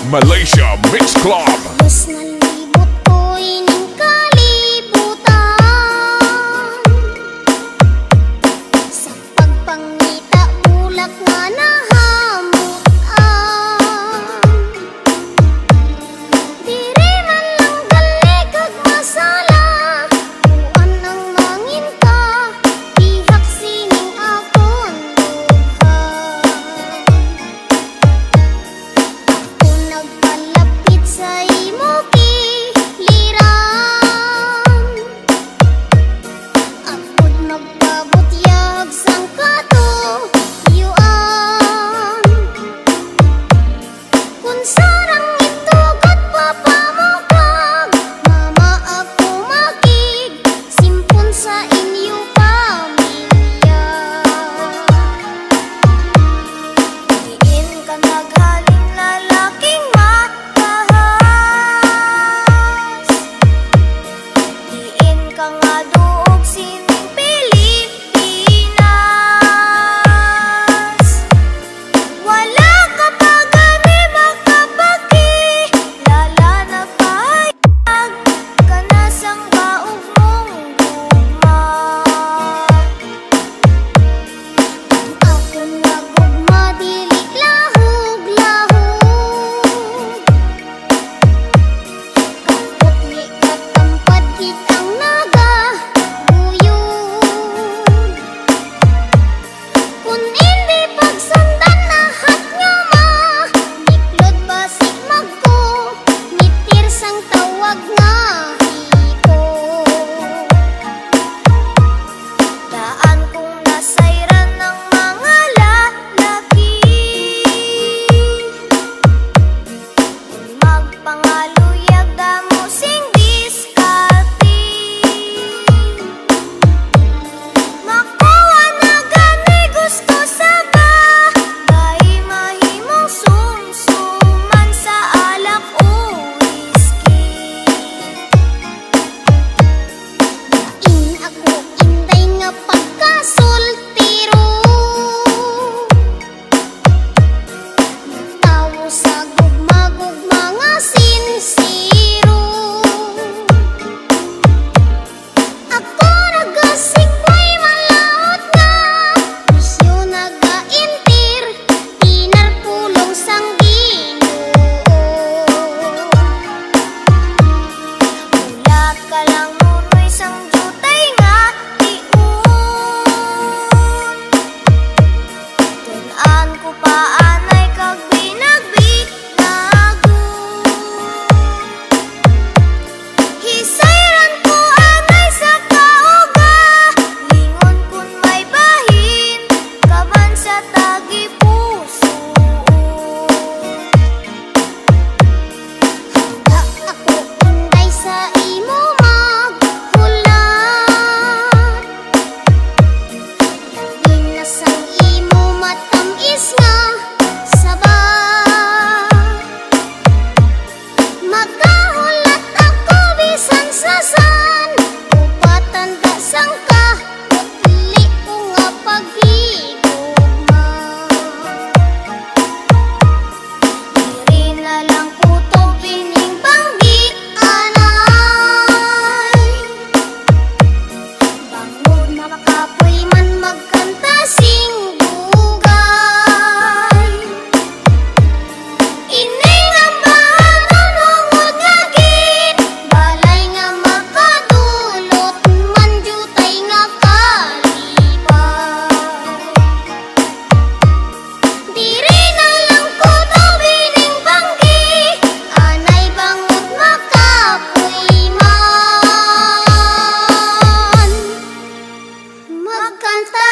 Malaysia Mix Club. Yes, nalibot ko'y ning kalibutan sa pagpangita bulak nga nahamutan. Diri man lang gali kag masala, kuan ang mangin ka, bihak sining akon dughan. Ako nagpalapit sa imo kiliran, apod magpabutyag sang katuyuan. Kung sarang itugot papamukag, mama ako makig, simpon sa inyo pamilya. Diin ka naghaling lalaking matahas, diin ka nga duog sining Pilipinas. Wala ka pa gani makapakilala na pahayag ka na sang baog mong gugma. Ako nga gugma dili lahog-lahog, kaputli katampad kitang nagabuyod. Kung hindi pagsundan ahat nga niklod basig magko, mitir sang tawag nga hiko. Daan kong nasayran ng mga lalaki, kung magpangaluyag damo sing diskarte. Makuha na gani gusto sa bagay, mahimong sumsuman sa alak o whiskey. In ako inday nga pagkasultiro, tawo sa gugma-gugma nga sinsiro. Ako nagasigway malaot nga, bisyo nagaintir, pinarpulong sang Ginoo. Ulat ka lang nunoy sang jutay nga tiun, tun-an ko pa anay kag binagbinagun. Hisayran ko anay sa kaugalingon, kun may bahin kaman sa tagipusoon. Handa ako inday sa imo maghulat, labi na sang imo matamis nga sabat. Magkahulat ako bisan sa san, upatanda sang kahutli ko nga paghigugma. Diri na lang kuto bining banggi-anay, bangod makapoy man magkanta sing dugay. Inay nga bahanon ungod nga balay nga makadulot man jutay nga kalipay. Diri na lang kuto bining banggi, anay bangod makapoy man magkanta